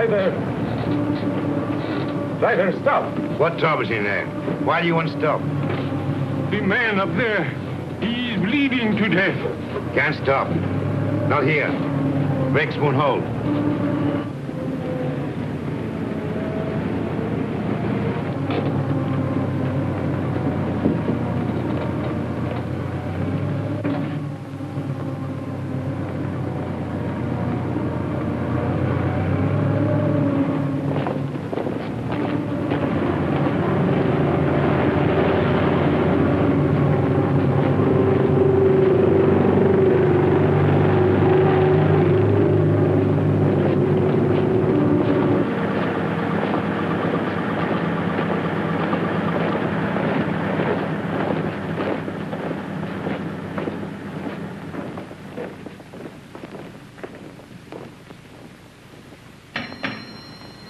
Driver! Driver, stop! What trouble is in there? Why do you want to stop? The man up there, he's bleeding to death. Can't stop. Not here. Brakes won't hold.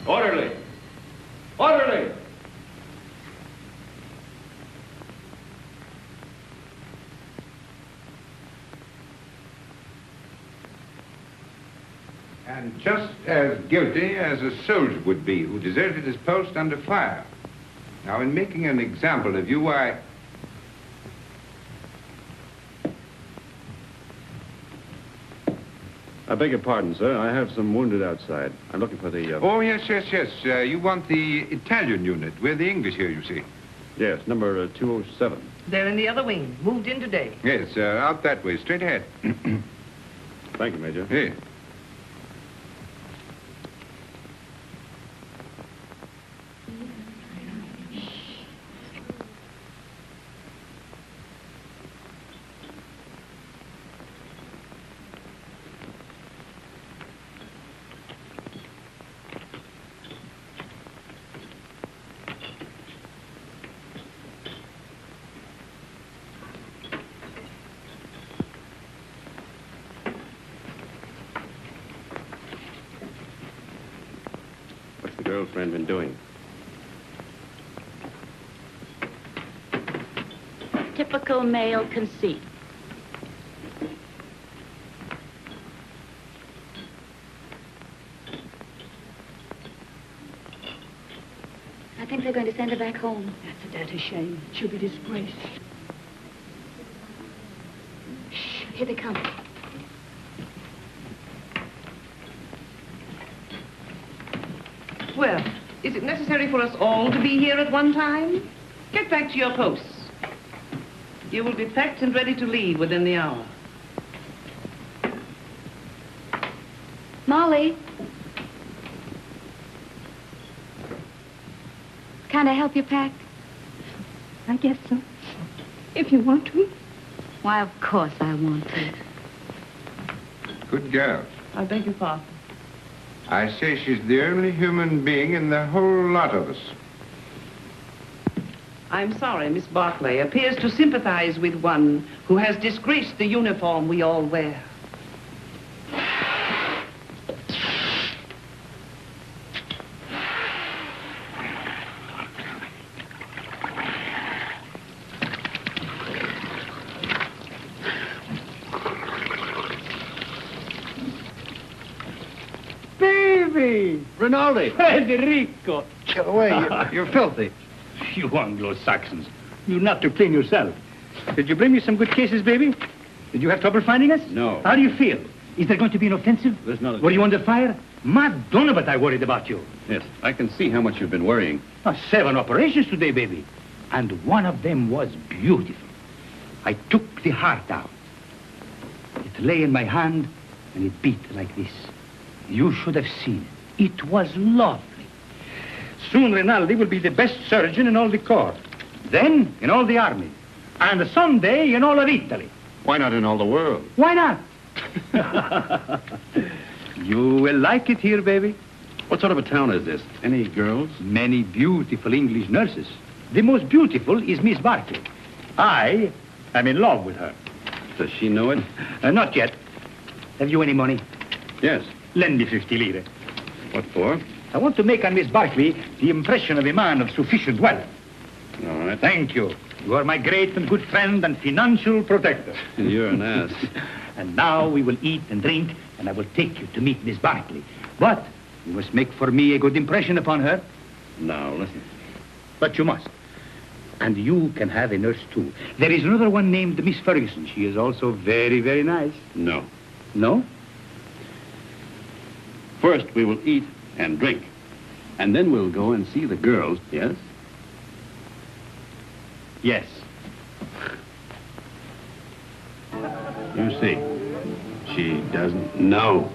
Orderly! Orderly! And just as guilty as a soldier would be who deserted his post under fire. Now, in making an example of you, I beg your pardon, sir. I have some wounded outside. I'm looking for the... Oh, yes. You want the Italian unit. We're the English here, you see. Yes, number 207. They're in the other wing. Moved in today. Yes, out that way, straight ahead. Thank you, Major. Here. What's the girlfriend been doing? Typical male conceit. I think they're going to send her back home. That's a dirty shame. She'll be disgraced. Shh, here they come. Well, is it necessary for us all to be here at one time? Get back to your posts. You will be packed and ready to leave within the hour. Molly. Can I help you pack? I guess so. If you want to. Why, of course I want to. Good girl. I beg your pardon. I say she's the only human being in the whole lot of us. I'm sorry, Miss Barclay appears to sympathize with one who has disgraced the uniform we all wear. Rinaldi! Federico! Get away, you're filthy. You Anglo-Saxons. You not to clean yourself. Did you bring me some good cases, baby? Did you have trouble finding us? No. How do you feel? Is there going to be an offensive? There's not a Were you under fire? Madonna, but I worried about you. Yes, I can see how much you've been worrying. 7 operations today, baby. And one of them was beautiful. I took the heart out. It lay in my hand, and it beat like this. You should have seen it. It was lovely. Soon Rinaldi will be the best surgeon in all the corps. Then in all the army. And someday in all of Italy. Why not in all the world? Why not? You will like it here, baby. What sort of a town is this? Any girls? Many beautiful English nurses. The most beautiful is Miss Barclay. I am in love with her. Does she know it? Not yet. Have you any money? Yes. Lend me 50 lire. What for? I want to make on Miss Barclay the impression of a man of sufficient wealth. All right. Thank you. You are my great and good friend and financial protector. You're an ass. And now we will eat and drink, and I will take you to meet Miss Barclay. But You must make for me a good impression upon her. Now, listen. But you must. And you can have a nurse, too. There is another one named Miss Ferguson. She is also very, very nice. No. No? First, we will eat and drink. And then we'll go and see the girls, yes? Yes. You see, she doesn't know.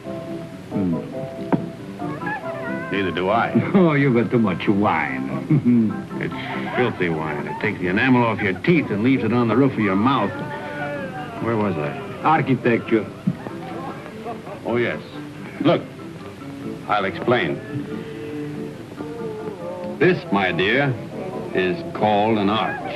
Neither do I. Oh, you got too much wine. It's filthy wine. It takes the enamel off your teeth and leaves it on the roof of your mouth. Where was I? Architecture. Oh, yes. Look, I'll explain. This, my dear, is called an arch.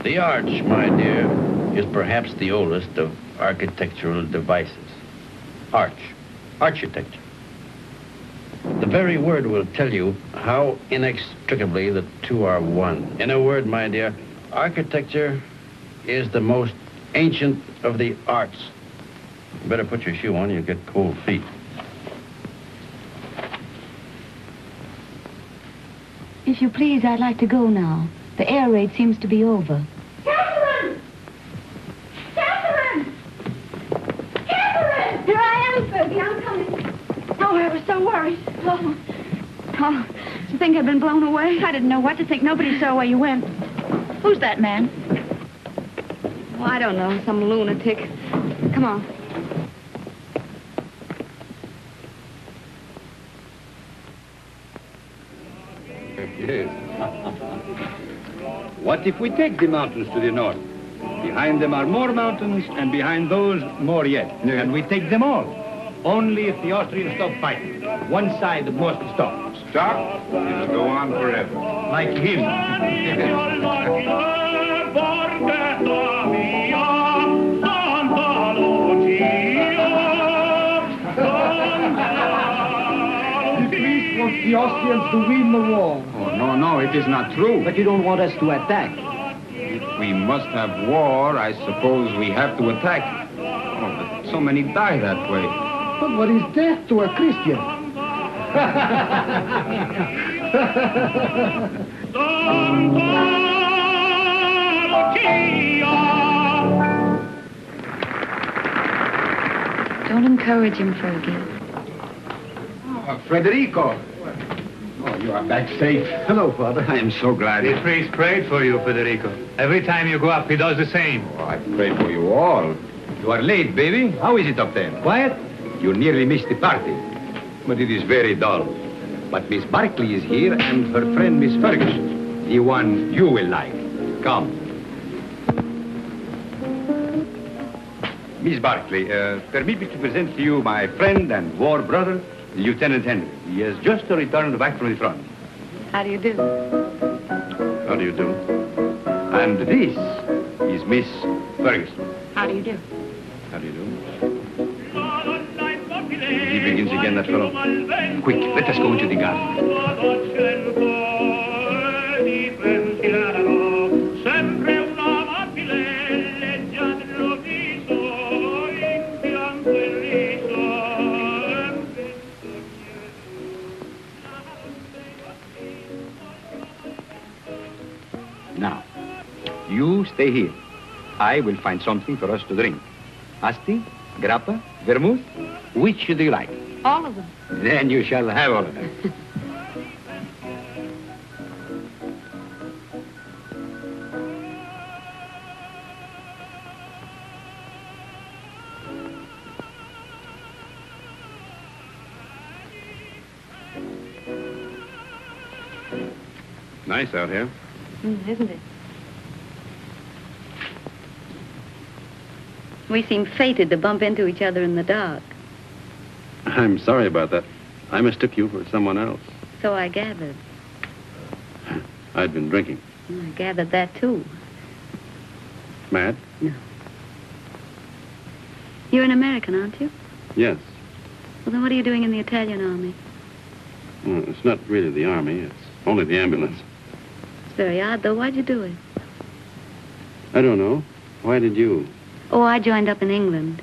The arch, my dear, is perhaps the oldest of architectural devices. Architecture. The very word will tell you how inextricably the two are one. In a word, my dear, architecture is the most ancient of the arts. You better put your shoe on, you'll get cold feet. If you please, I'd like to go now. The air raid seems to be over. Catherine! Catherine! Catherine! Here I am, Fergie. I'm coming. Oh, I was so worried. Oh, did you think I'd been blown away? I didn't know what to think. Nobody saw where you went. Who's that man? Oh, I don't know. Some lunatic. Come on. Yes. What if we take the mountains to the north? Behind them are more mountains, and behind those, more yet. Yes. And we take them all. Only if the Austrians stop fighting. One side must stop. Stop? It'll go on forever. Like him. The Austrians to win the war. Oh, no, it is not true. But you don't want us to attack. If we must have war, I suppose we have to attack. Oh, but so many die that way. But what is death to a Christian? Don't encourage him, Fergie. Federico. Oh, you are back safe. Hello, Father. I am so glad. The priest prayed for you, Federico. Every time you go up, he does the same. Oh, I pray for you all. You are late, baby. How is it up there? Quiet? You nearly missed the party. But it is very dull. But Miss Barkley is here and her friend Miss Ferguson. The one you will like. Come. Miss Barkley, permit me to present to you my friend and war brother, Lieutenant Henry. He has just returned back from the front. How do you do? How do you do? And this is Miss Ferguson. How do you do? How do you do? He begins again, that fellow. Quick, let us go into the garden. Now, you stay here. I will find something for us to drink. Asti, grappa, vermouth, which do you like? All of them. Then you shall have all of them. Nice out here. Isn't it? We seem fated to bump into each other in the dark. I'm sorry about that. I mistook you for someone else. So I gathered. I'd been drinking. I gathered that, too. Mad? No. You're an American, aren't you? Yes. Well, then what are you doing in the Italian army? Well, it's not really the army. It's only the ambulance. It's very odd, though. Why'd you do it? I don't know. Why did you? Oh, I joined up in England.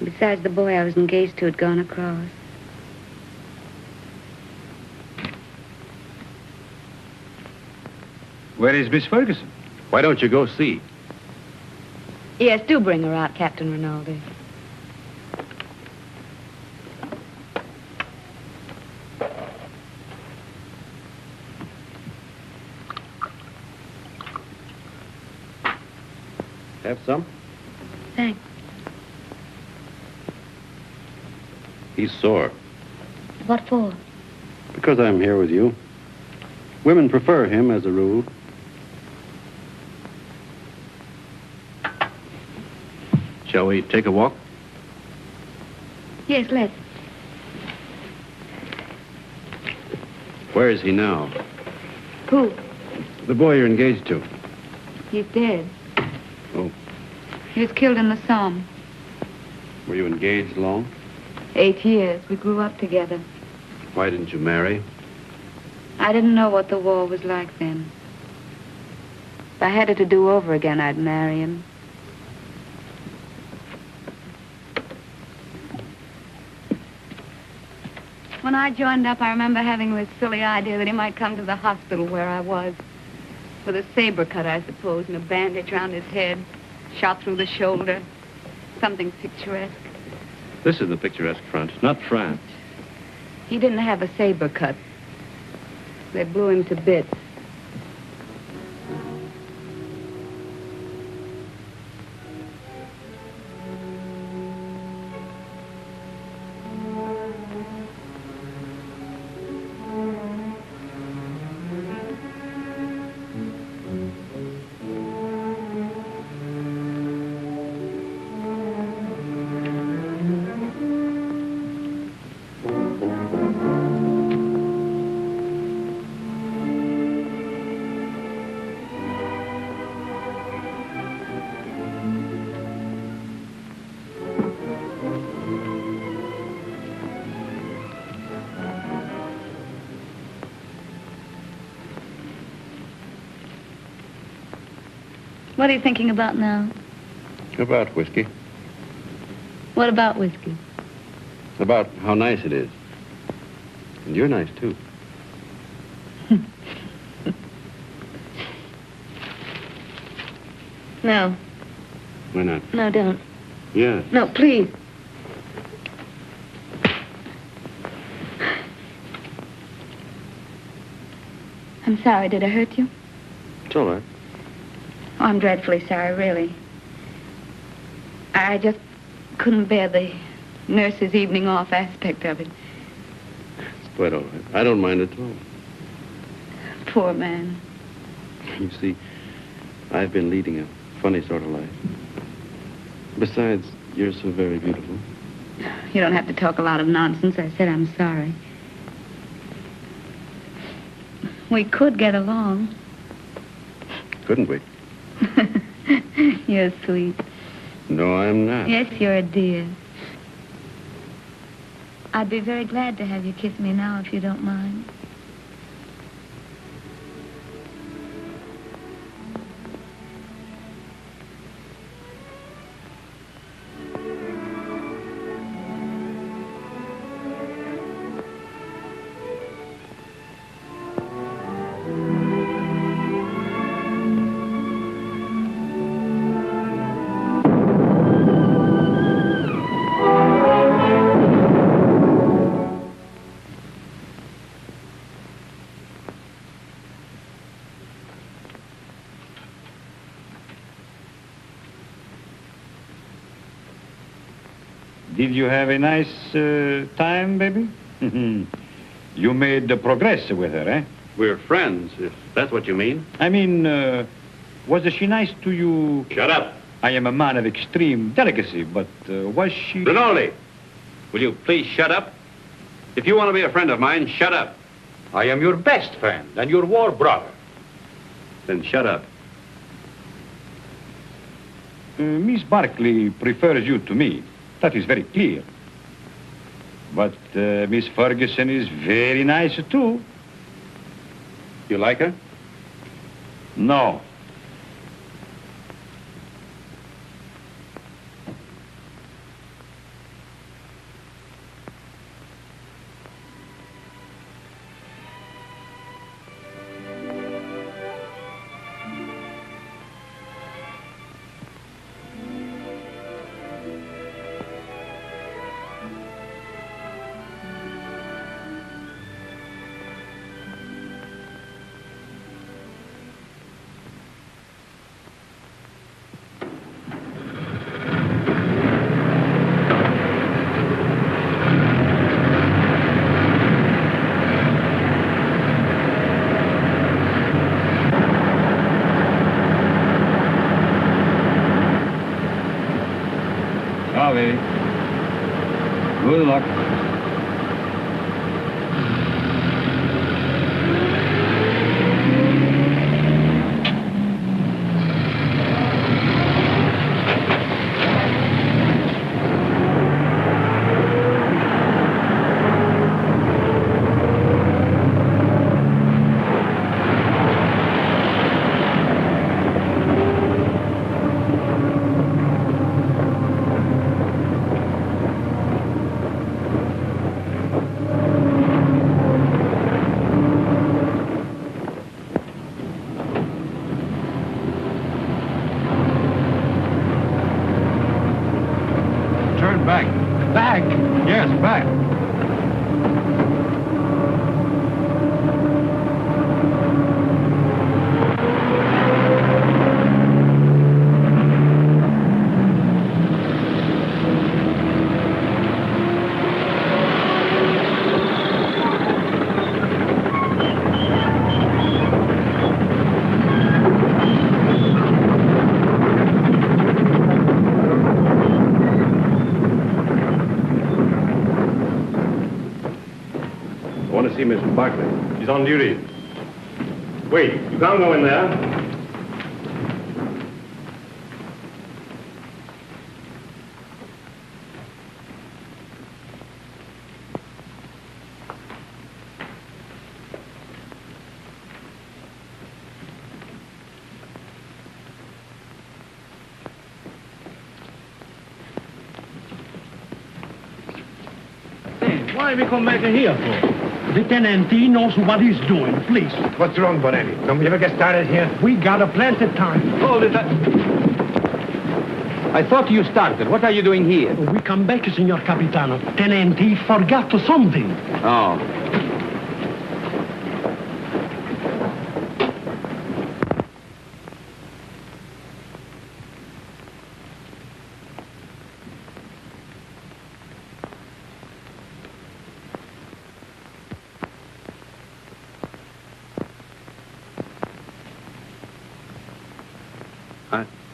Besides, the boy I was engaged to had gone across. Where is Miss Ferguson? Why don't you go see? Yes, do bring her out, Captain Rinaldi. Have some? Thanks. He's sore. What for? Because I'm here with you. Women prefer him as a rule. Shall we take a walk? Yes, let's. Where is he now? Who? The boy you're engaged to. He's dead. Oh. He was killed in the Somme. Were you engaged long? 8 years. We grew up together. Why didn't you marry? I didn't know what the war was like then. If I had it to do over again, I'd marry him. When I joined up, I remember having this silly idea that he might come to the hospital where I was. With a saber cut, I suppose, and a bandage around his head. Shot through the shoulder. Something picturesque. This is the picturesque front, not France. He didn't have a saber cut. They blew him to bits. What are you thinking about now? About whiskey. What about whiskey? About how nice it is. And you're nice, too. No. Why not? No, don't. Yes. No, please. I'm sorry. Did I hurt you? It's all right. Oh, I'm dreadfully sorry, really. I just couldn't bear the nurse's evening off aspect of it. It's quite all right. I don't mind at all. Poor man. You see, I've been leading a funny sort of life. Besides, you're so very beautiful. You don't have to talk a lot of nonsense. I said I'm sorry. We could get along. Couldn't we? You're sweet. No, I'm not. Yes, you're a dear. I'd be very glad to have you kiss me now, if you don't mind. Did you have a nice time, baby? You made progress with her, eh? We're friends, if that's what you mean. I mean, was she nice to you? Shut up. I am a man of extreme delicacy, but was she... Rinaldi, will you please shut up? If you want to be a friend of mine, shut up. I am your best friend and your war brother. Then shut up. Miss Barkley prefers you to me. That is very clear. But Miss Ferguson is very nice, too. You like her? No. Good luck. Back? Yes, back. See Mr. Barkley. He's on duty. Wait, you can't go in there. Hey, why we come back here for? The tenant knows what he's doing, please. What's wrong, Bonelli? Don't we ever get started here? We got a plenty of time. Hold it. I thought you started. What are you doing here? We come back, Signor Capitano. Tenant forgot something. Oh.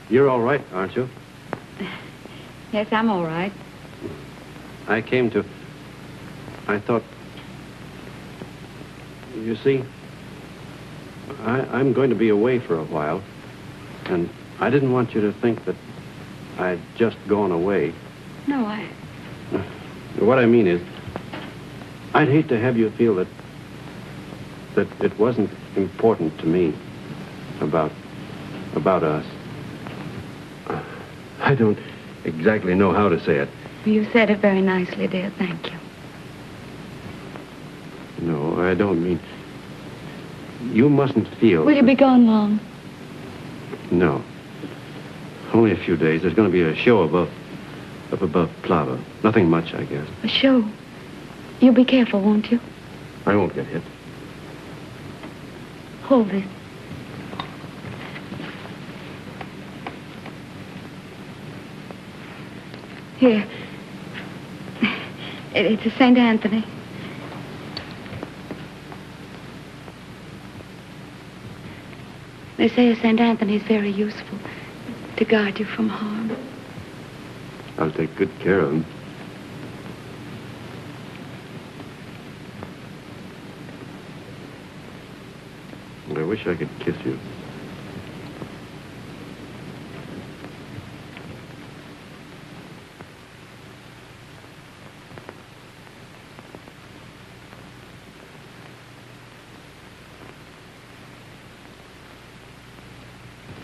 You're all right, aren't you? Yes, I'm all right. I thought... You see, I'm going to be away for a while, and I didn't want you to think that I'd just gone away. No, What I mean is, I'd hate to have you feel that it wasn't important to me about us. I don't exactly know how to say it. You said it very nicely, dear. Thank you. No, I don't mean... You mustn't feel... Will you be gone long? No. Only a few days. There's going to be a show up above Plava. Nothing much, I guess. A show? You'll be careful, won't you? I won't get hit. Hold this. Here. It's a St. Anthony. They say St. Anthony's very useful to guard you from harm. I'll take good care of him. I wish I could kiss you.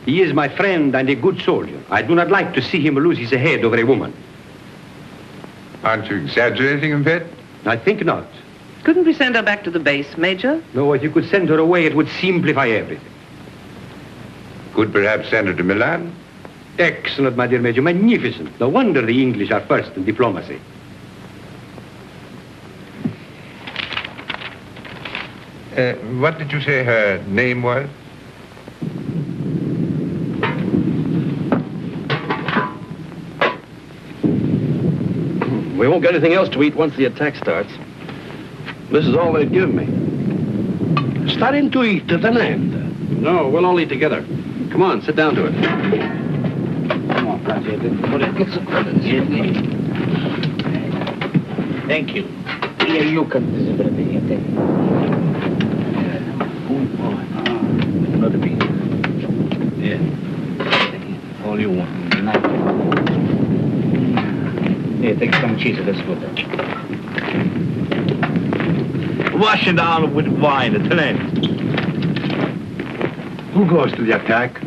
He is my friend and a good soldier. I do not like to see him lose his head over a woman. Aren't you exaggerating a bit? I think not. Couldn't we send her back to the base, Major? No, if you could send her away, it would simplify everything. Could perhaps send her to Milan? Excellent, my dear Major. Magnificent. No wonder the English are first in diplomacy. What did you say her name was? We won't get anything else to eat once the attack starts. This is all they'd give me. Starting to eat, tenente. No, we'll all eat together. Come on, sit down to it. Come on, thank you. Here, you can another piece. Yeah. All you want. Here, take some cheese. Let's go. Wash it down with wine, tenente. Who goes to the attack?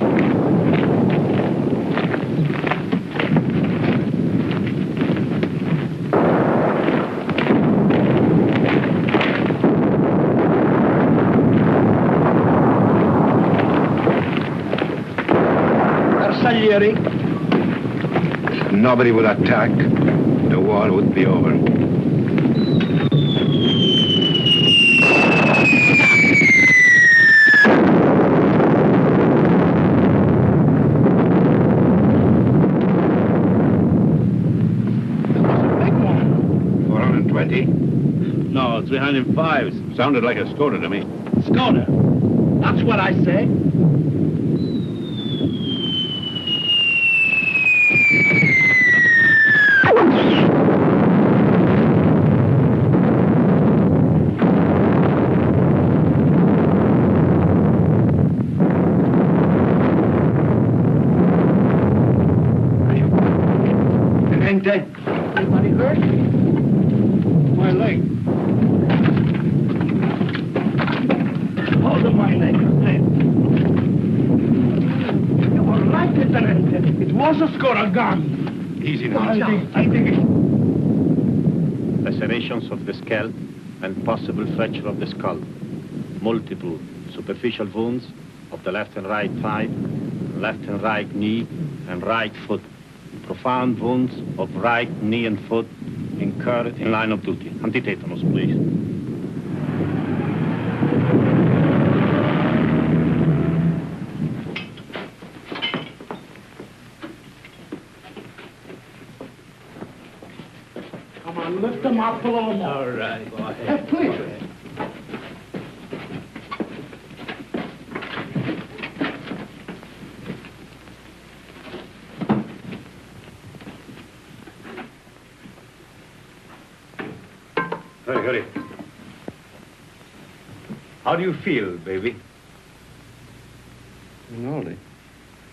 Nobody would attack. The war would be over. No, 305. Sounded like a Skoda to me. Skoda. That's what I say. Anybody hurt? My leg. Hold on my leg. You were right, Lieutenant. It was a Skoda gun. Easy now. I think it... Lacerations of the scalp and possible fracture of the skull. Multiple superficial wounds of the left and right thigh, left and right knee, and right foot. Profound wounds of right knee and foot incurred in line of duty. Antitetanus, please. Come on, lift them up a little more. All right, go ahead. Please. Hurry. How do you feel, baby? Rinaldi,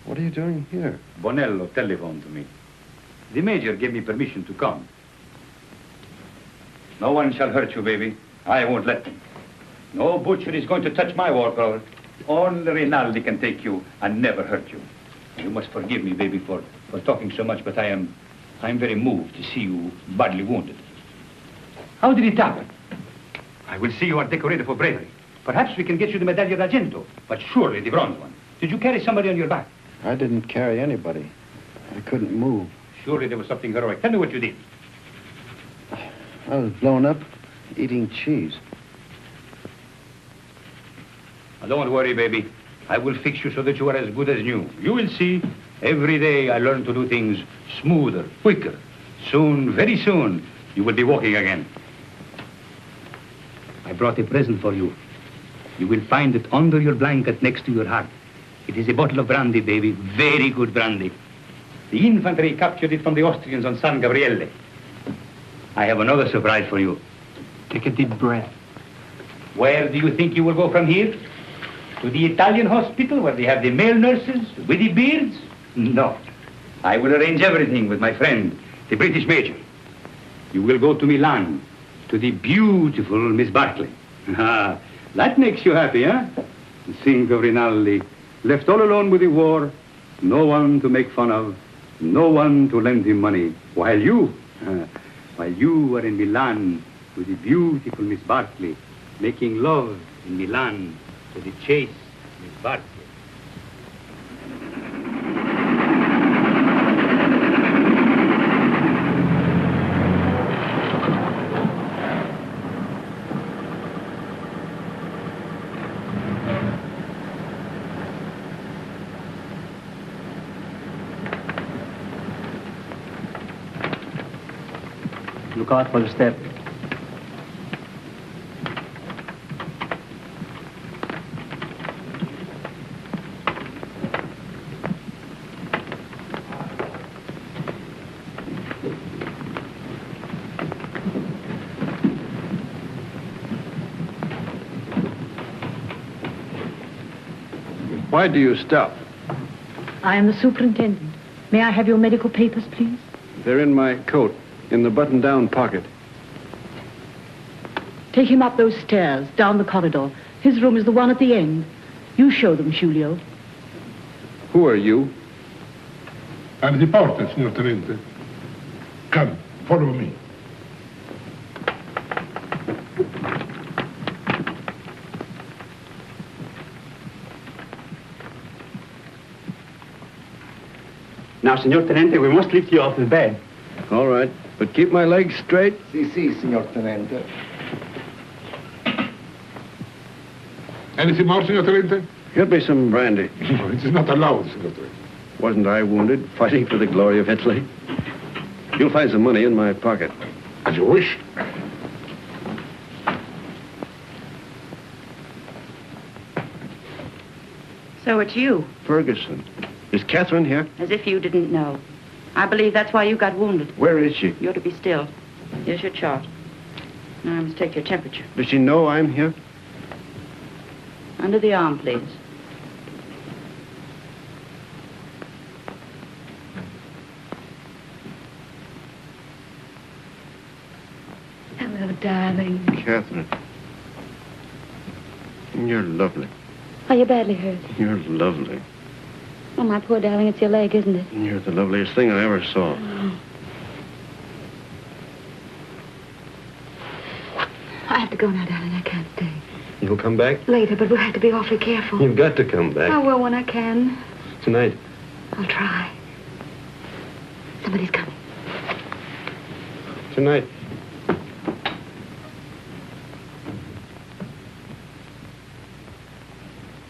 what are you doing here? Bonello telephoned to me. The major gave me permission to come. No one shall hurt you, baby. I won't let them. No butcher is going to touch my war collar. Only Rinaldi can take you and never hurt you. You must forgive me, baby, for talking so much, but I'm very moved to see you badly wounded. How did it happen? I will see you are decorated for bravery. Perhaps we can get you the Medaglia d'Argento, but surely the bronze one. Did you carry somebody on your back? I didn't carry anybody. I couldn't move. Surely there was something heroic. Tell me what you did. I was blown up eating cheese. Now, don't worry, baby. I will fix you so that you are as good as new. You will see. Every day I learn to do things smoother, quicker. Soon, very soon, you will be walking again. I brought a present for you. You will find it under your blanket next to your heart. It is a bottle of brandy, baby. Very good brandy. The infantry captured it from the Austrians on San Gabriele. I have another surprise for you. Take a deep breath. Where do you think you will go from here? To the Italian hospital where they have the male nurses with the beards? No. I will arrange everything with my friend, the British major. You will go to Milan, to the beautiful Miss Barclay. Ah, that makes you happy, huh? Think of Rinaldi, left all alone with the war, no one to make fun of, no one to lend him money, while you were in Milan with the beautiful Miss Barclay, making love in Milan to the chaste Miss Barclay. Look out for the step. Why do you stop? I am the superintendent. May I have your medical papers, please? They're in my coat, in the button-down pocket. Take him up those stairs, down the corridor. His room is the one at the end. You show them, Giulio. Who are you? I'm the porter, signor Tenente. Come, follow me. Now, Signor Tenente, we must lift you off the bed. All right, but keep my legs straight. Si, Signor Tenente. Anything more, signor Tenente? Get me some brandy. No, it is not allowed, signor Tenente. Wasn't I wounded, fighting for the glory of Italy? You'll find some money in my pocket. As you wish. So it's you. Ferguson. Is Catherine here? As if you didn't know. I believe that's why you got wounded. Where is she? You're to be still. Here's your chart. Now I must take your temperature. Does she know I'm here? Under the arm, please. Hello, darling. Catherine. You're lovely. Are you badly hurt? You're lovely. Oh, my poor darling, it's your leg, isn't it? You're the loveliest thing I ever saw. Oh. I have to go now, darling. I can't stay. You'll come back? Later, but we'll have to be awfully careful. You've got to come back. I will when I can. Tonight. I'll try. Somebody's coming. Tonight.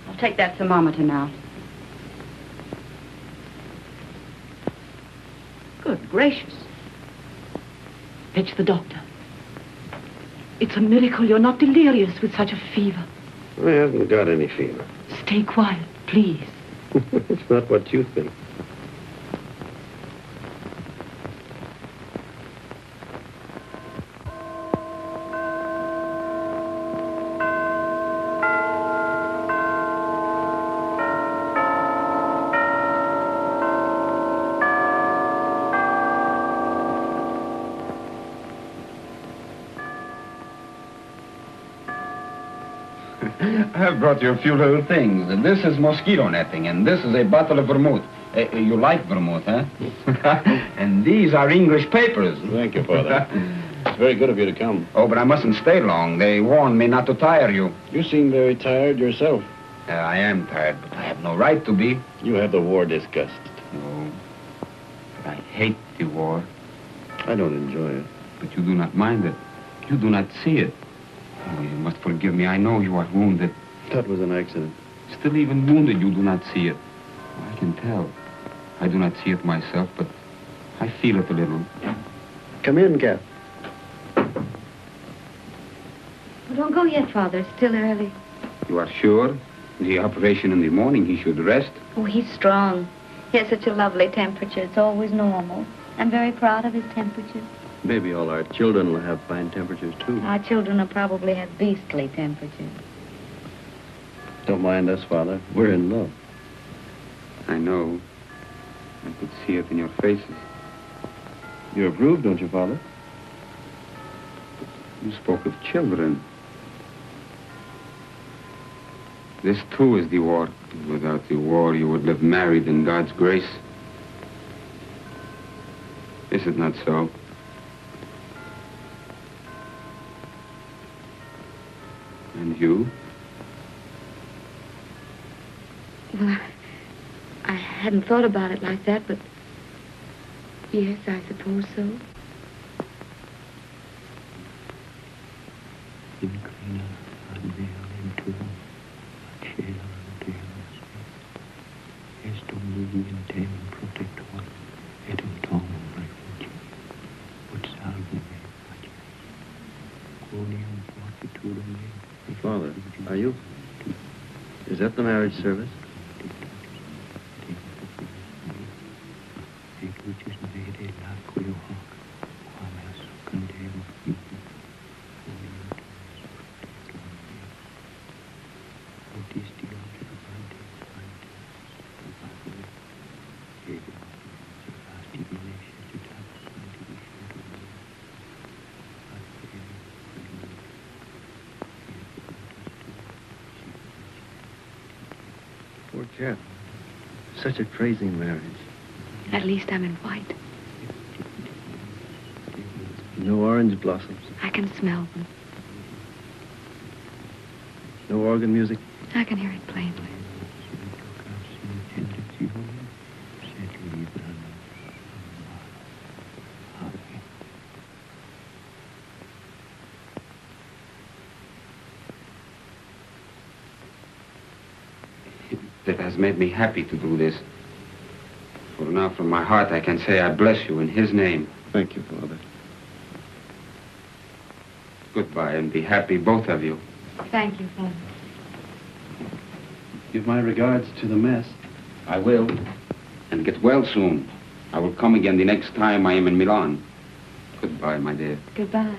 I'll take that thermometer now. Good gracious. Fetch the doctor. It's a miracle you're not delirious with such a fever. I haven't got any fever. Stay quiet, please. It's not what you think. I've brought you a few little things. This is mosquito netting, and this is a bottle of vermouth. You like vermouth, huh? And these are English papers. Thank you, Father. It's very good of you to come. Oh, but I mustn't stay long. They warned me not to tire you. You seem very tired yourself. I am tired, but I have no right to be. You have the war disgust. No, but I hate the war. I don't enjoy it. But you do not mind it. You do not see it. Oh, you must forgive me. I know you are wounded. That was an accident. Still, even wounded, you do not see it. Oh, I can tell. I do not see it myself, but I feel it a little. Come in, Kath. Well, don't go yet, Father. It's still early. You are sure? The operation in the morning, he should rest. Oh, he's strong. He has such a lovely temperature. It's always normal. I'm very proud of his temperature. Maybe all our children will have fine temperatures, too. Our children will probably have beastly temperatures. Don't mind us, Father. We're in love. I know. I could see it in your faces. You approve, don't you, Father? You spoke of children. This, too, is the war. Without the war, you would live married in God's grace. Is it not so? And you? Well, I hadn't thought about it like that, but yes, I suppose so. Father, are you? Is that the marriage service? Poor cat. Such a crazy marriage. At least I'm in white. No orange blossoms. I can smell them. No organ music. I can hear it plainly. It has made me happy to do this. For now, from my heart, I can say I bless you in his name. Thank you, Father. Goodbye, and be happy, both of you. Thank you, Father. Give my regards to the mess. I will. And get well soon. I will come again the next time I am in Milan. Goodbye, my dear. Goodbye.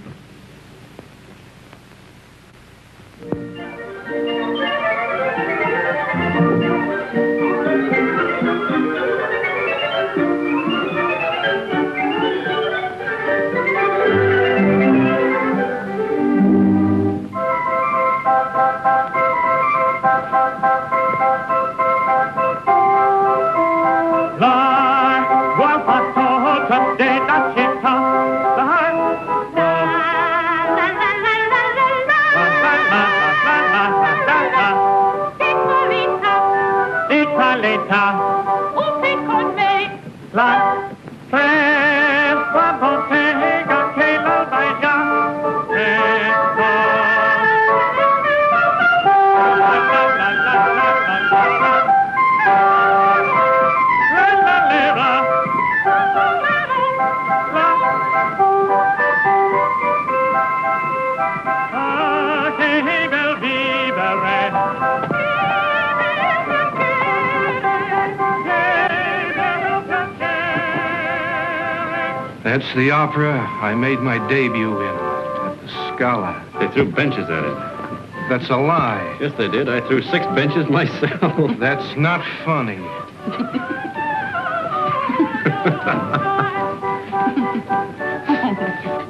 That's the opera I made my debut in, at the Scala. They threw benches at it. That's a lie. Yes, they did. I threw 6 benches myself. That's not funny.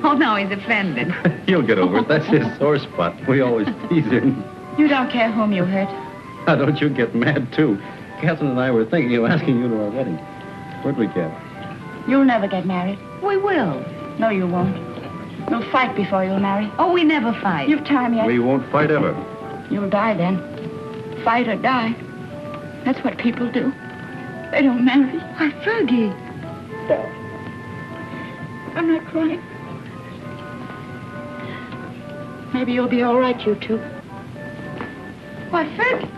Oh, no, he's offended. He'll get over it. That's his sore spot. We always tease him. You don't care whom you hurt. Now, don't you get mad, too. Catherine and I were thinking of asking you to our wedding. Where'd we get? You'll never get married. We will. No, you won't. You'll fight before you'll marry. Oh, we never fight. You've time yet. We won't fight ever. You'll die then. Fight or die. That's what people do. They don't marry. Why, Fergie. No. I'm not crying. Maybe you'll be all right, you two. Why, Fergie.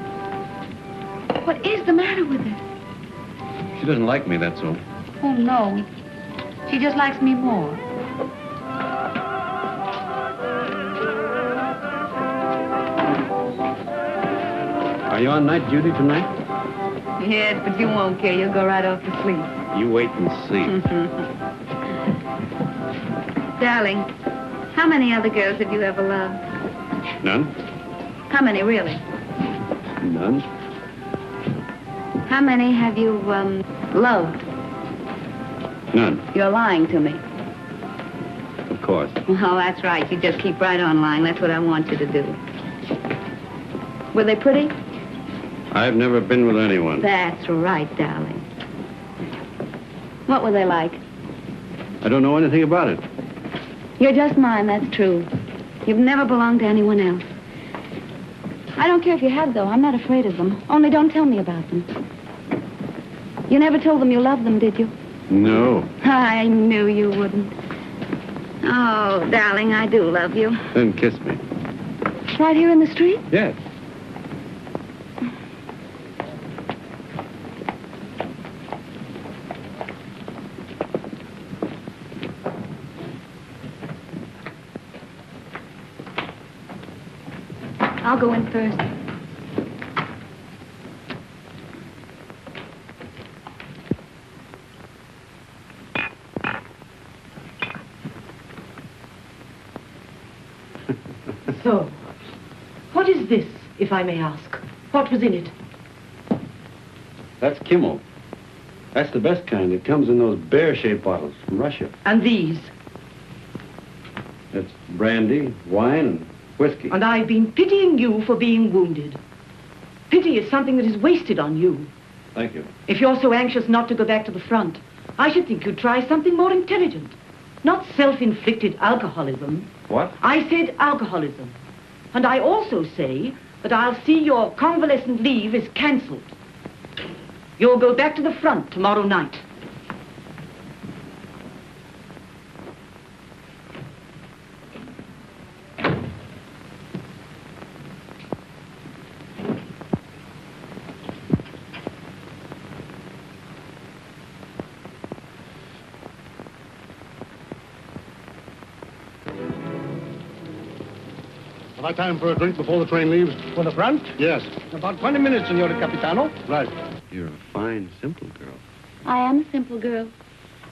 What is the matter with her? She doesn't like me, that's all. Oh, no. She just likes me more. Are you on night duty tonight? Yes, but you won't care. You'll go right off to sleep. You wait and see. Darling, how many other girls have you ever loved? None? How many, really? None? How many have you, loved? None, You're lying to me. of course. Oh, that's right. You just keep right on lying. That's what I want you to do. Were they pretty? I've never been with anyone. That's right, darling. What were they like? I don't know anything about it. You're just mine, that's true. You've never belonged to anyone else. I don't care if you have, though. I'm not afraid of them. Only don't tell me about them. You never told them you loved them, did you? No. I knew you wouldn't. Oh, darling, I do love you. Then kiss me. Right here in the street? Yes. I'll go in first. So, what is this, if I may ask? What was in it? That's Kimmel. That's the best kind. It comes in those bear-shaped bottles from Russia. And these? It's brandy, wine, and whiskey. And I've been pitying you for being wounded. Pity is something that is wasted on you. Thank you. If you're so anxious not to go back to the front, I should think you'd try something more intelligent. Not self-inflicted alcoholism. What? I said alcoholism. And I also say that I'll see your convalescent leave is cancelled. You'll go back to the front tomorrow night. Have I time for a drink before the train leaves? For the front? Yes. About 20 minutes, Signor Capitano. Right. You're a fine, simple girl. I am a simple girl.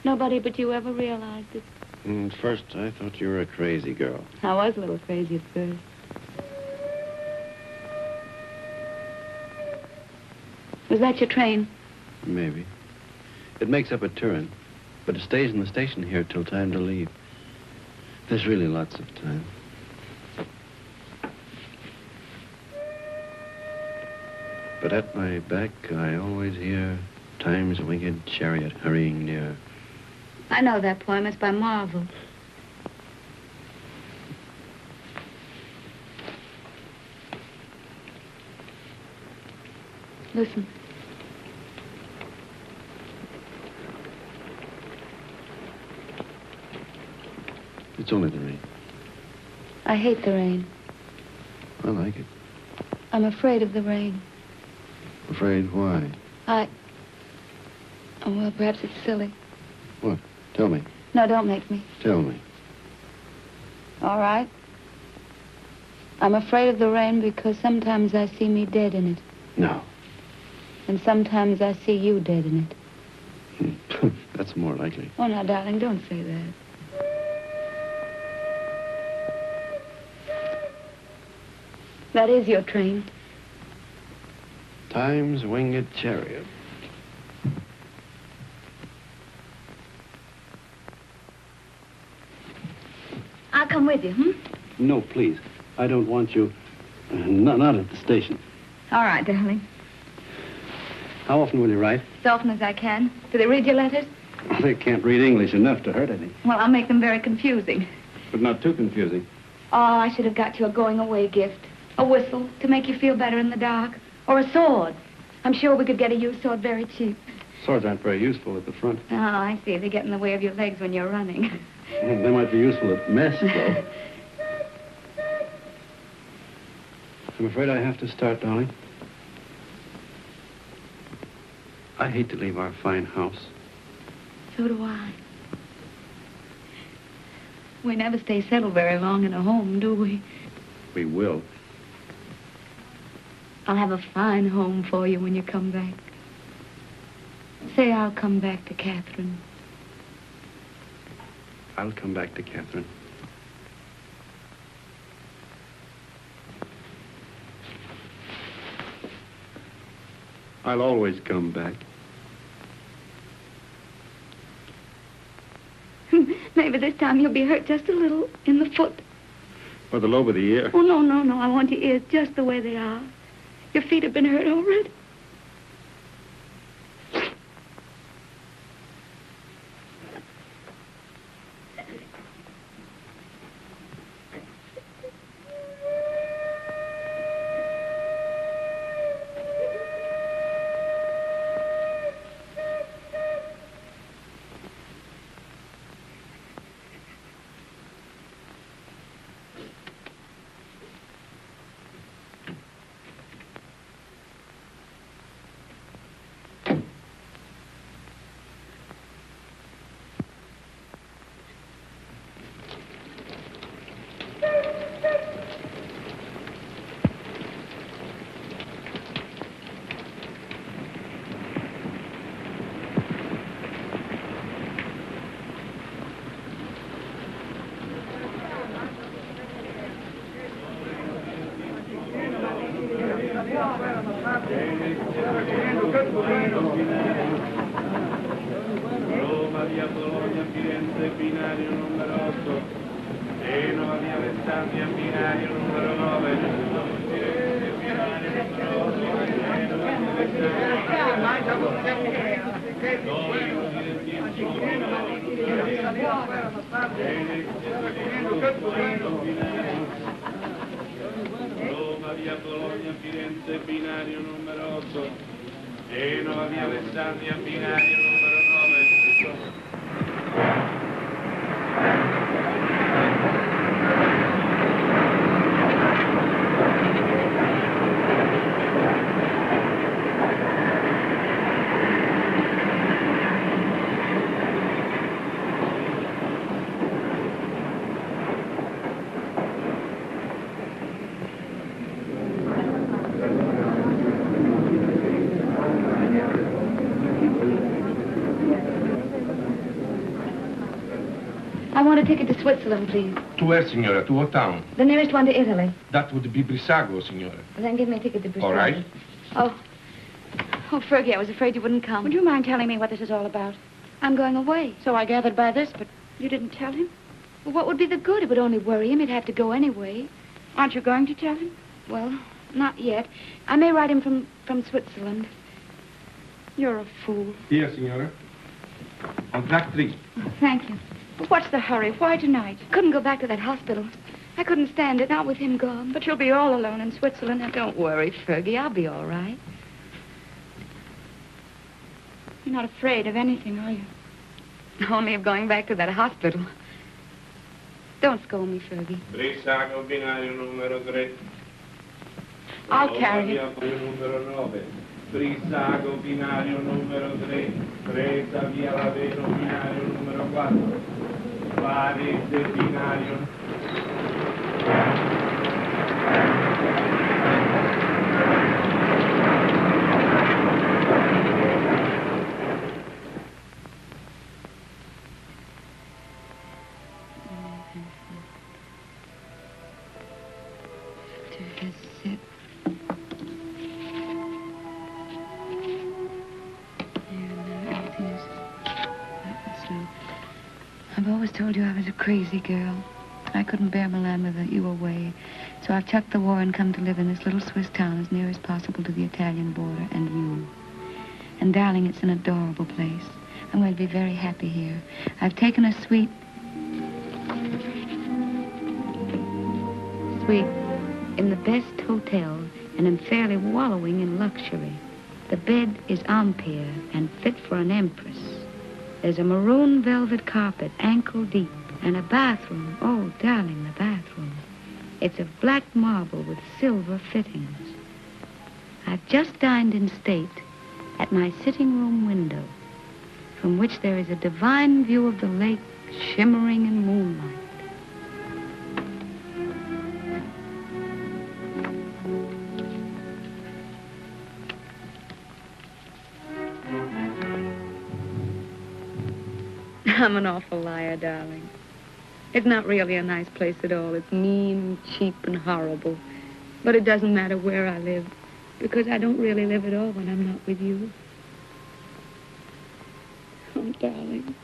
Nobody but you ever realized it. At first, I thought you were a crazy girl. I was a little crazy at first. Was that your train? Maybe. It makes up at Turin, but it stays in the station here till time to leave. There's really lots of time. But at my back, I always hear time's winged chariot hurrying near. I know that poem. It's by Marvel. Listen. It's only the rain. I hate the rain. I like it. I'm afraid of the rain. Afraid why? Oh, well, perhaps it's silly. What? Tell me. No, don't make me. Tell me. All right. I'm afraid of the rain because sometimes I see me dead in it. No. And sometimes I see you dead in it. That's more likely. Oh, now, darling, don't say that. That is your train. Time's winged chariot. I'll come with you, No, please. I don't want you. Not at the station. All right, darling. How often will you write? As often as I can. Do they read your letters? They can't read English enough to hurt any. Well, I'll make them very confusing. But not too confusing. Oh, I should have got you a going-away gift. A whistle to make you feel better in the dark. Or a sword. I'm sure we could get a used sword very cheap. Swords aren't very useful at the front. Oh, I see. They get in the way of your legs when you're running. They might be useful at mess, though. I'm afraid I have to start, darling. I hate to leave our fine house. So do I. We never stay settled very long in a home, do we? We will. I'll have a fine home for you when you come back. Say I'll come back to Catherine. I'll come back to Catherine. I'll always come back. Maybe this time you'll be hurt just a little in the foot. Or the lobe of the ear. Oh, no, no, no. I want your ears just the way they are. Your feet have been hurt already. Roma, via Bologna, Firenze, binario numero 8. Genova, via Alessandria, binario numero 9. Firenze, binario numero 8. Roma, via Bologna, Firenze, binario numero 8. Genova, via Alessandria, binario numero 9. I want a ticket to Switzerland, please. To where, signora? To what town? The nearest one to Italy. That would be Brissago, signora. Then give me a ticket to Brazil. All right. Oh, Fergie, I was afraid you wouldn't come. Would you mind telling me what this is all about? I'm going away. So I gathered by this, but you didn't tell him? Well, what would be the good? It would only worry him. He'd have to go anyway. Aren't you going to tell him? Well, not yet. I may write him from Switzerland. You're a fool. Here, signora. On track 3. Thank you. But what's the hurry? Why tonight? Couldn't go back to that hospital. I couldn't stand it, not with him gone. But you'll be all alone in Switzerland. Now, don't worry, Fergie. I'll be all right. You're not afraid of anything, are you? Only of going back to that hospital. Don't scold me, Fergie. Brissago, binario numero 3. I'll carry it. Numero 9. Brissago, binario numero 3. Presa via Laveno, binario numero 4. Varese, binario. I've always told you I was a crazy girl. I couldn't bear Milan without you away. So I've chucked the war and come to live in this little Swiss town as near as possible to the Italian border and you. And darling, it's an adorable place. I'm going to be very happy here. I've taken a suite in the best hotel and am fairly wallowing in luxury. The bed is ampere and fit for an empress. There's a maroon velvet carpet, ankle deep, and a bathroom. Oh, darling, the bathroom. It's of black marble with silver fittings. I've just dined in state at my sitting room window, from which there is a divine view of the lake shimmering in moonlight. I'm an awful liar, darling. It's not really a nice place at all. It's mean, cheap, and horrible. But it doesn't matter where I live, because I don't really live at all when I'm not with you. Oh, darling.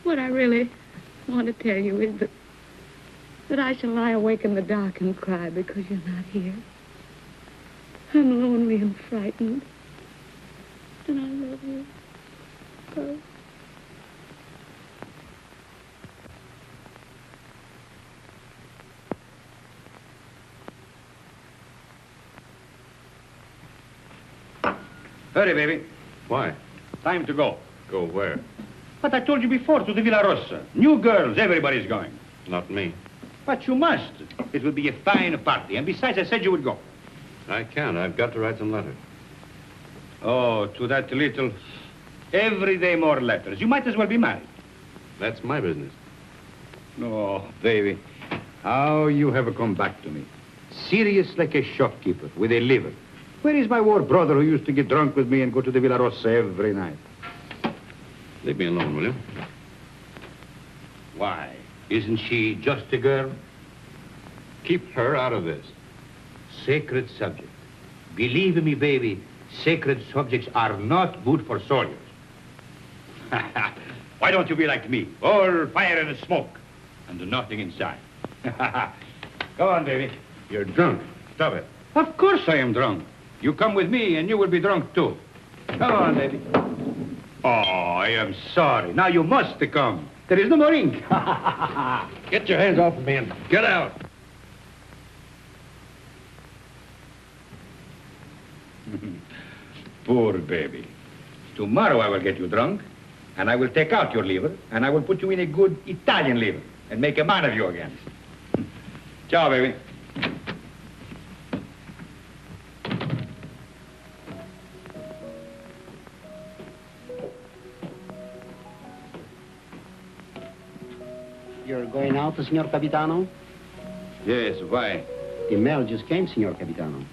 What I really want to tell you is that I shall lie awake in the dark and cry because you're not here. I'm lonely and frightened. And I love you. Oh. Hurry, baby. Why? Time to go. Go where? But I told you before, to the Villa Rossa. New girls, everybody's going. Not me. But you must. It will be a fine party. And besides, I said you would go. I can't. I've got to write some letters. Oh, to that little... Every day more letters. You might as well be married. That's my business. Oh, baby. How you have come back to me. Serious like a shopkeeper with a liver. Where is my war brother who used to get drunk with me and go to the Villa Rossa every night? Leave me alone, will you? Why? Isn't she just a girl? Keep her out of this. Sacred subject. Believe me, baby, sacred subjects are not good for soldiers. Why don't you be like me? All fire and smoke, and nothing inside. Go on, baby. You're drunk. Stop it. Of course I am drunk. You come with me, and you will be drunk, too. Come on, baby. Oh, I am sorry. Now you must come. There is no more ink. Get your hands off of me and get out. Poor baby. Tomorrow I will get you drunk, and I will take out your liver, and I will put you in a good Italian liver, and make a man of you again. Ciao, baby. You're going out, Signor Capitano? Yes, why? The mail just came, Signor Capitano.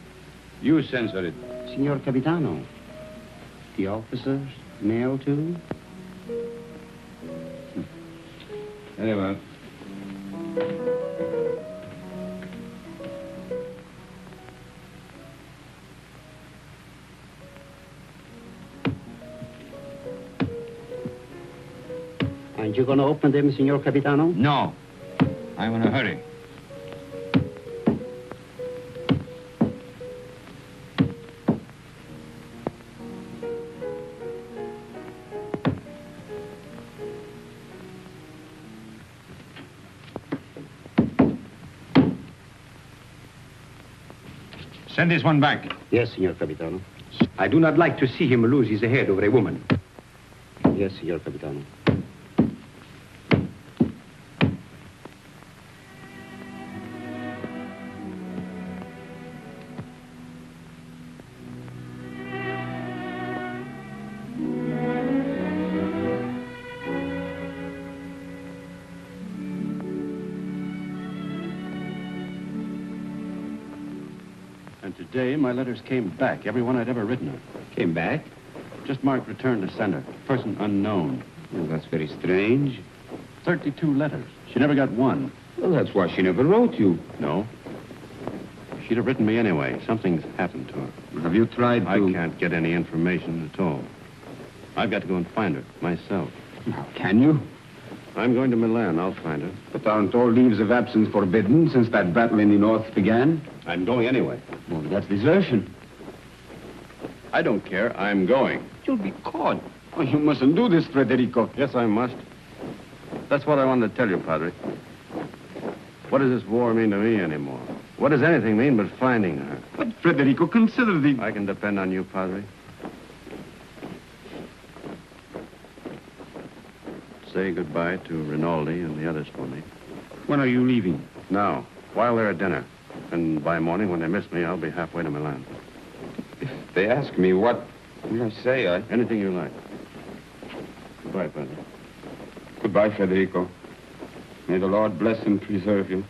You censor it. Signor Capitano, the officers' mail too? Very well. Aren't you going to open them, Signor Capitano? No. I'm in a hurry. Send this one back. Yes, Signor Capitano. I do not like to see him lose his head over a woman. Yes, Signor Capitano. And today, my letters came back, every one I'd ever written her. Came back? Just marked return to sender. Person unknown. Well, that's very strange. 32 letters. She never got one. Well, that's why she never wrote you. No. She'd have written me anyway. Something's happened to her. Have you tried to... I can't get any information at all. I've got to go and find her, myself. Now, can you? I'm going to Milan. I'll find her. But aren't all leaves of absence forbidden since that battle in the north began? I'm going anyway. Well, that's desertion. I don't care. I'm going. You'll be caught. Oh, you mustn't do this, Federico. Yes, I must. That's what I wanted to tell you, Padre. What does this war mean to me anymore? What does anything mean but finding her? But, Federico, consider the... I can depend on you, Padre. Say goodbye to Rinaldi and the others for me. When are you leaving? Now, while they're at dinner. And by morning, when they miss me, I'll be halfway to Milan. If they ask me what will I say, Anything you like. Goodbye, Padre. Goodbye, Federico. May the Lord bless and preserve you.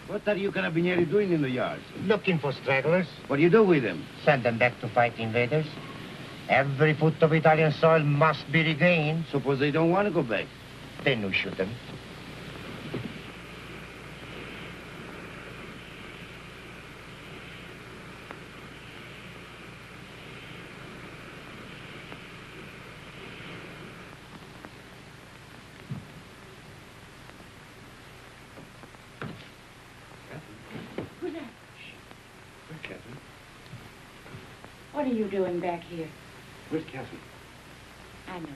What are you carabinieri doing in the yard? Looking for stragglers. What do you do with them? Send them back to fight invaders. Every foot of Italian soil must be regained. Suppose they don't want to go back? Then you shoot them. Who's that? Where's Catherine? What are you doing back here? Where's Catherine? I know.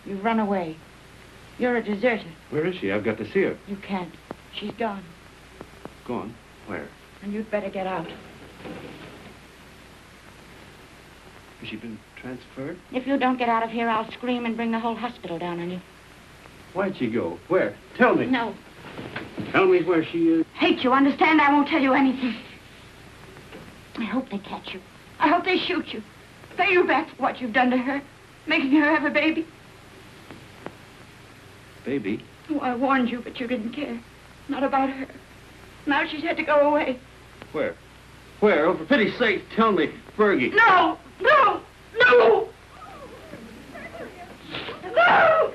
You've run away. You're a deserter. Where is she? I've got to see her. You can't. She's gone. Gone? Where? And you'd better get out. Has she been transferred? If you don't get out of here, I'll scream and bring the whole hospital down on you. Why'd she go? Where? Tell me. No. Tell me where she is. Hate you, understand? I won't tell you anything. I hope they catch you. I hope they shoot you. Pay you back for what you've done to her. Making her have a baby. Baby? Oh, I warned you, but you didn't care. Not about her. Now she's had to go away. Where? Where? Oh, for pity's sake, tell me. Fergie. No! No! No! No!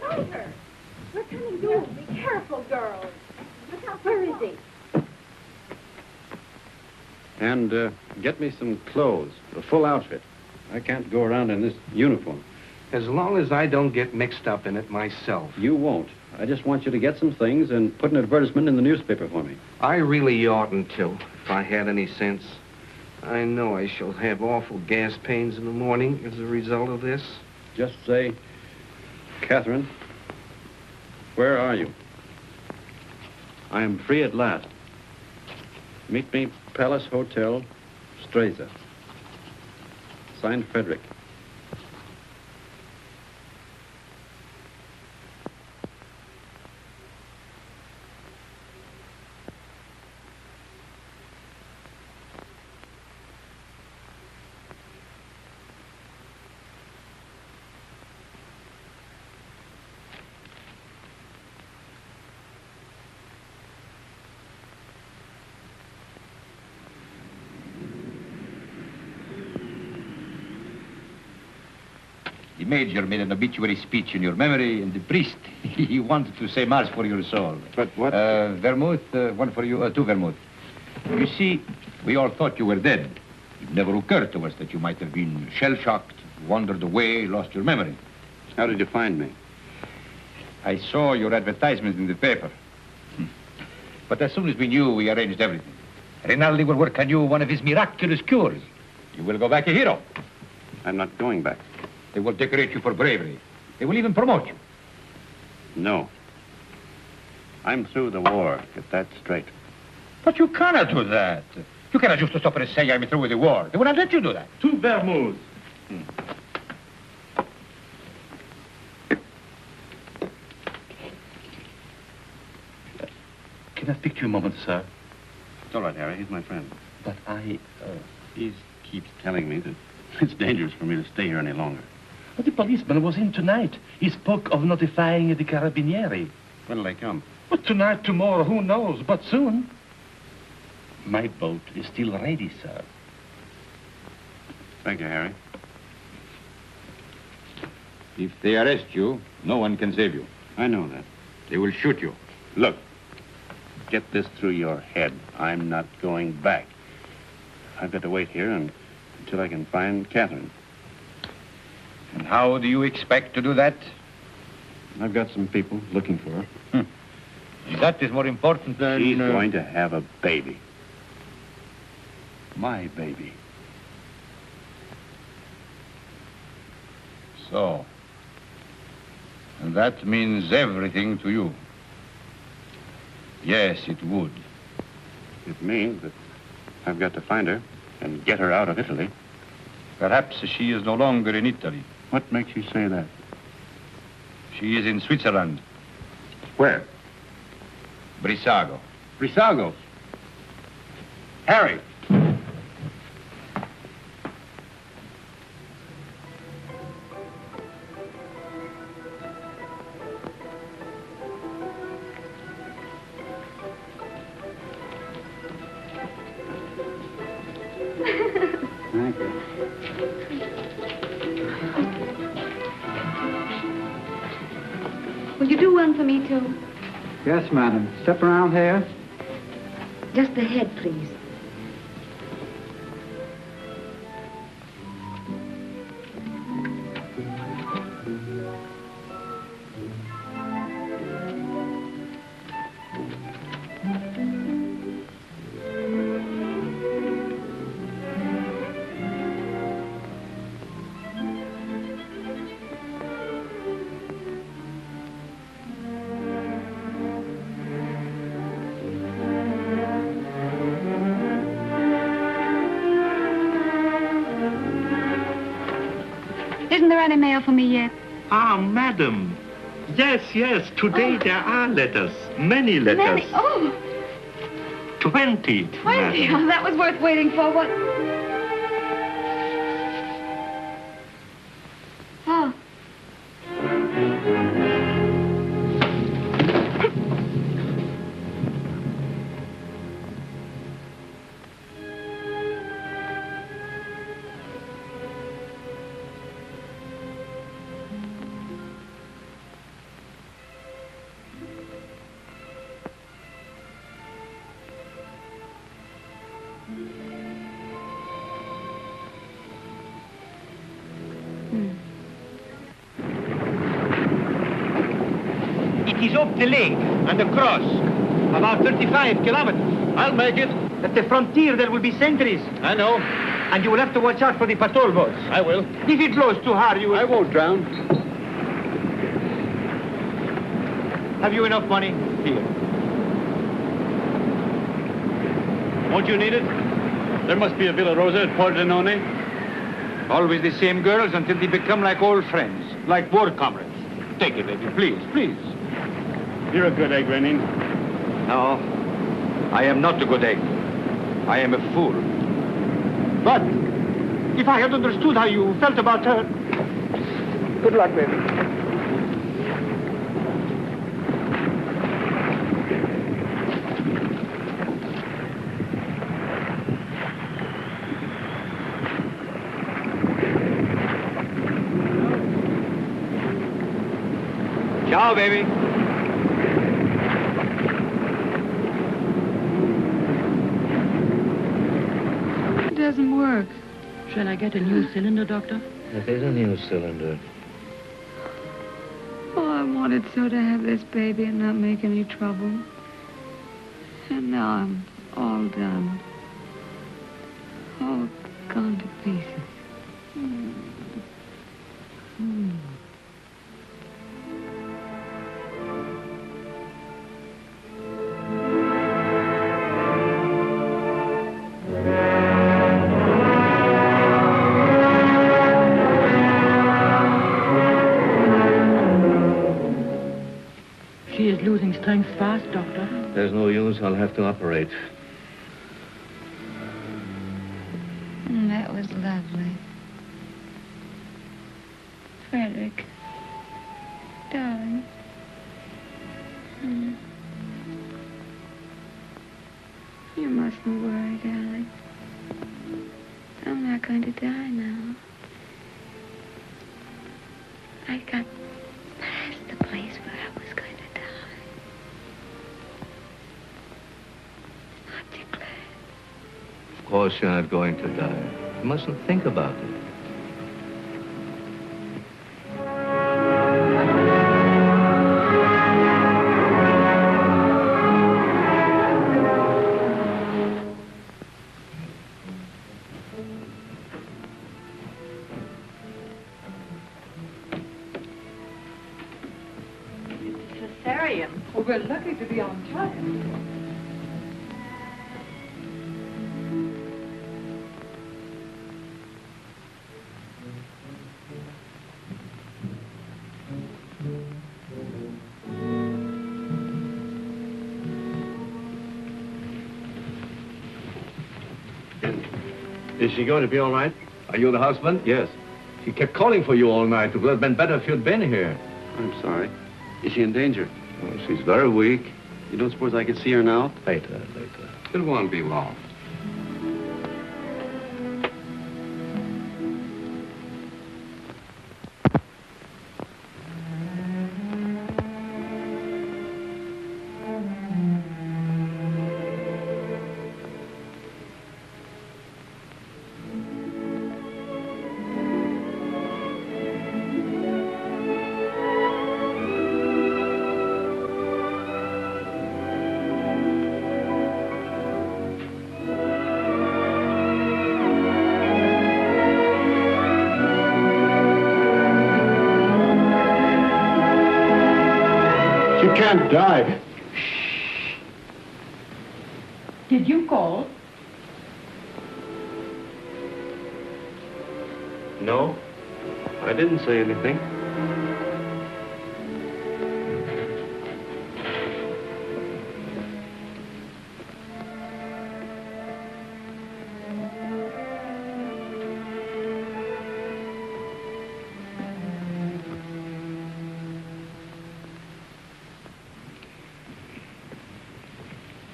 What can you do? Be careful, girls. Look out, where is he? And get me some clothes, a full outfit. I can't go around in this uniform. As long as I don't get mixed up in it myself. You won't. I just want you to get some things and put an advertisement in the newspaper for me. I really oughtn't to, if I had any sense. I know I shall have awful gas pains in the morning as a result of this. Just say, Catherine, where are you? I am free at last. Meet me, Palace Hotel, Streza. Signed, Frederick. The major made an obituary speech in your memory, and the priest, he wanted to say mass for your soul. But what? Vermouth, one for you, two vermouth. You see, we all thought you were dead. It never occurred to us that you might have been shell-shocked, wandered away, lost your memory. How did you find me? I saw your advertisement in the paper. But as soon as we knew, we arranged everything. Rinaldi will work on you one of his miraculous cures. You will go back a hero. I'm not going back. They will decorate you for bravery. They will even promote you. No. I'm through the war. Get that straight. But you cannot do that. You cannot just stop and say I'm through with the war. They will not let you do that. Two vermouths. Can I speak to you a moment, sir? It's all right, Harry. He's my friend. But He keeps telling me that it's dangerous for me to stay here any longer. But the policeman was in tonight. He spoke of notifying the carabinieri. When'll they come? But tonight, tomorrow, who knows? But soon. My boat is still ready, sir. Thank you, Harry. If they arrest you, no one can save you. I know that. They will shoot you. Look, get this through your head. I'm not going back. I've got to wait here until I can find Catherine. And how do you expect to do that? I've got some people looking for her. That is more important than... She's going to have a baby. My baby. So. And that means everything to you. Yes, it would. It means that I've got to find her and get her out of Italy. Perhaps she is no longer in Italy. What makes you say that? She is in Switzerland. Where? Brissago. Brissago? Harry! Will you do one for me, too? Yes, madam. Step around here. Just the head, please. Isn't there any mail for me yet? Ah, madam. Yes, yes. Today there are letters. Many letters. Many? Oh, 20. 20. madam. Oh, that was worth waiting for. What? Oh. It is up the lake and across. About 35 kilometers. I'll make it. At the frontier, there will be sentries. I know. And you will have to watch out for the patrol boats. I will. If it blows too hard, you will... I won't drown. Have you enough money? Here. Won't you need it? There must be a Villa Rosa at Pordenone. Always the same girls until they become like old friends, like war comrades. Take it, baby, please, please. You're a good egg, Renin. No, I am not a good egg. I am a fool. But if I had understood how you felt about her... Good luck, baby. Ciao, baby. It doesn't work. Shall I get a new cylinder, Doctor? It is a new cylinder. Oh, I wanted so to have this baby and not make any trouble. And now I'm all done. All gone to pieces. She is losing strength fast, Doctor. There's no use. I'll have to operate. That was lovely. Frederick. Darling. You mustn't worry, darling. I'm not going to die now. I got past the place where I was going to die. Aren't you glad? Of course you're not going to die. You mustn't think about it. Cesarean. Well, we're lucky to be on time. Is she going to be all right? Are you the husband? Yes. She kept calling for you all night. It would have been better if you'd been here. I'm sorry. Is she in danger? Oh, she's very weak. You don't suppose I could see her now? Later. It won't be long. can't die. Did you call? No, I didn't say anything.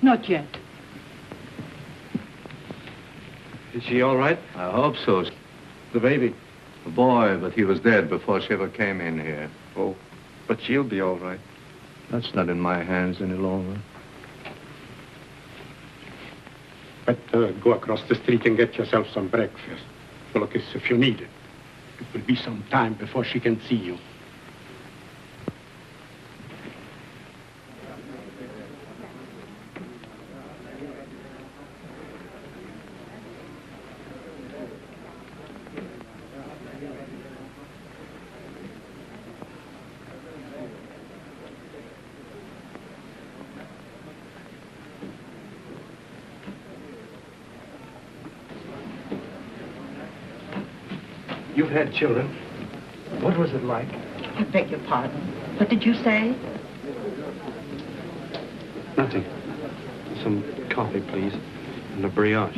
Not yet. Is she all right? I hope so. The baby? A boy, but he was dead before she ever came in here. Oh, but she'll be all right. That's not in my hands any longer. Better go across the street and get yourself some breakfast. Look, if you need it. It will be some time before she can see you. You've had children. What was it like? I beg your pardon. What did you say? Nothing. Some coffee, please, and a brioche.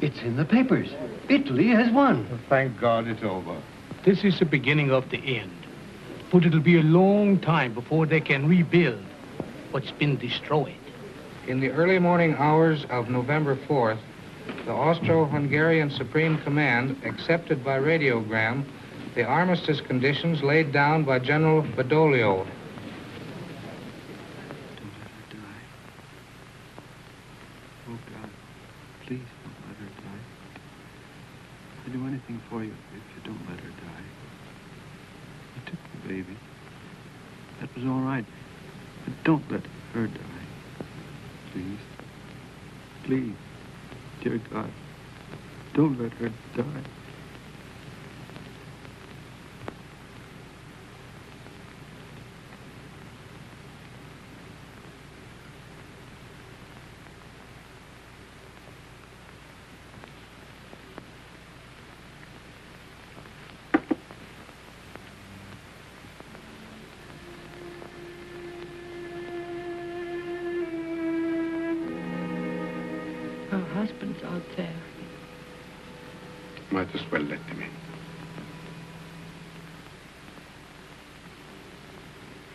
It's in the papers. Italy has won. Thank God it's over. This is the beginning of the end. But it'll be a long time before they can rebuild what's been destroyed. In the early morning hours of November 4th, the Austro-Hungarian Supreme Command accepted by radiogram the armistice conditions laid down by General Badoglio. Oh, God, please don't let her die. I'll do anything for you if you don't let her die. You took the baby. That was all right. But don't let her die. Please. Please. Dear God, don't let her die. Her husband's out there. Might as well let him in.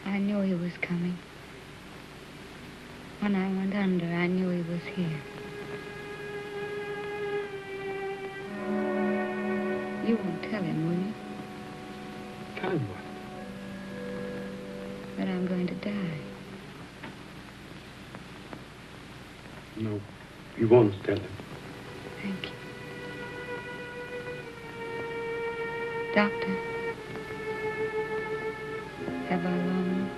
I knew he was coming. When I went under, I knew he was here. You won't tell him, will you? Tell him what? That I'm going to die. No, you won't tell him. Thank you. Doctor, have I long?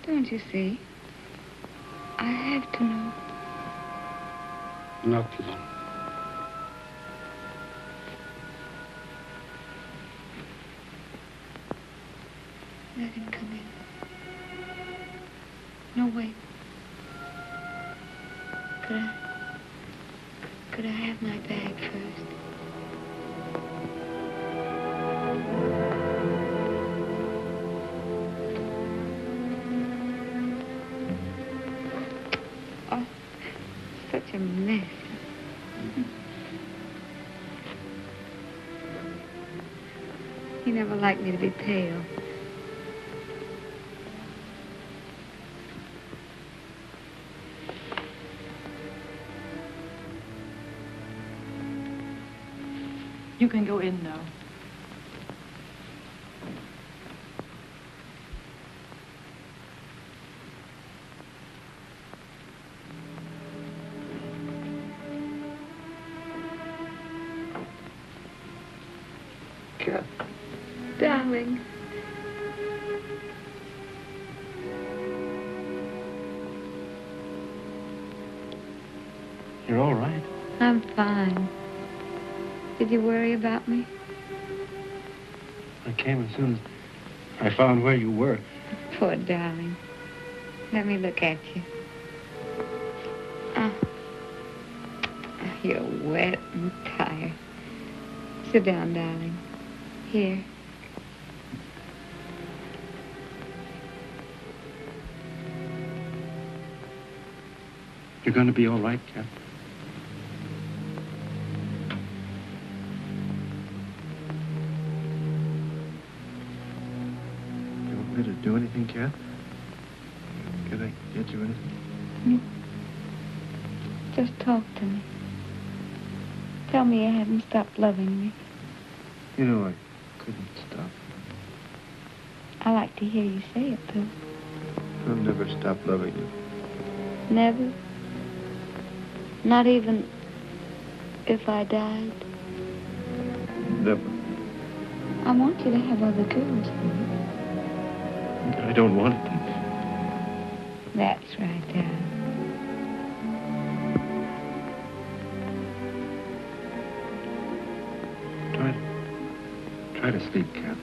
Don't you see? I have to know. Not long. Let him come in. No, wait. Could I have my bag first? Oh, such a mess. He never liked me to be pale. You can go in now. Darling. You're all right. I'm fine. Did you worry about me? I came as soon as I found where you were. Poor darling. Let me look at you. Oh. You're wet and tired. Sit down, darling. Here. You're going to be all right, Kath? You want me to do anything, Kath? Can I get you anything? Just talk to me. Tell me you haven't stopped loving me. You know, I couldn't stop. I like to hear you say it, though. I'll never stop loving you. Never? Not even if I died? Never. I want you to have other girls, Billy. I don't want them. That's right, darling. Try to sleep, Kath.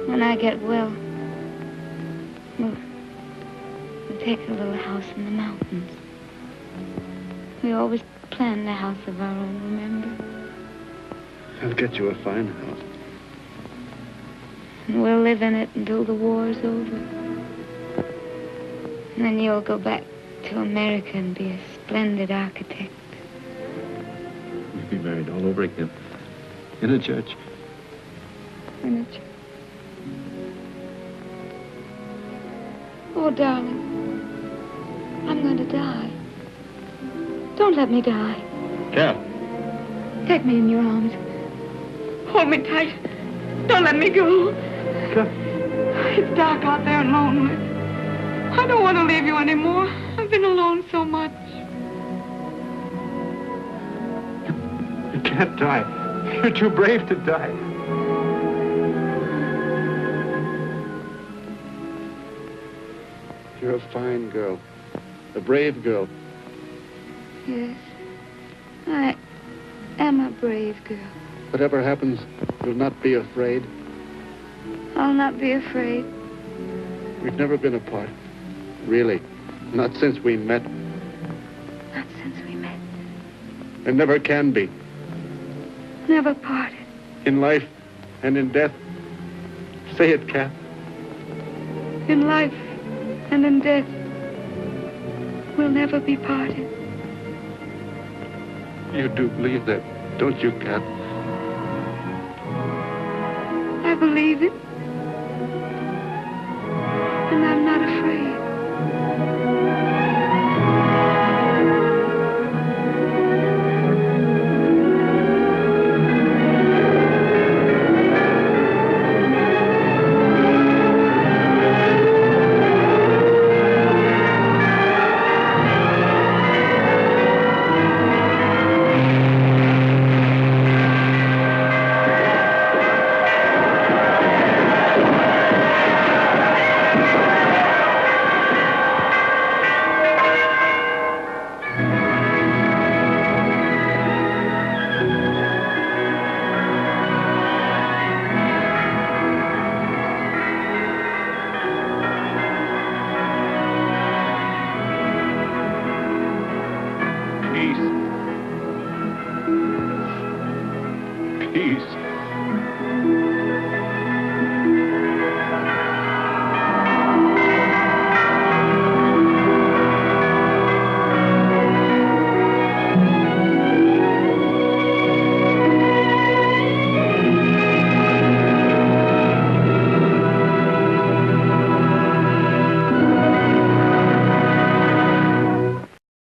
When I get well, we'll take a little house in the mountains. We always planned a house of our own, remember? I'll get you a fine house. And we'll live in it until the war's over. And then you'll go back to America and be a splendid architect. We'll be married all over again. In a church. In a church. Oh, darling. I'm going to die. Don't let me die. Kath. Take me in your arms. Hold me tight. Don't let me go. Kath. It's dark out there and lonely. I don't want to leave you anymore. I've been alone so much. You can't die. You're too brave to die. You're a fine girl. A brave girl. Yes, I am a brave girl. Whatever happens, you'll not be afraid. I'll not be afraid. We've never been apart. Really. Not since we met. Not since we met. And never can be. Never parted. In life and in death. Say it, Kath. In life and in death, we'll never be parted. You do believe that, don't you, Kath? I believe it. And I'm not afraid.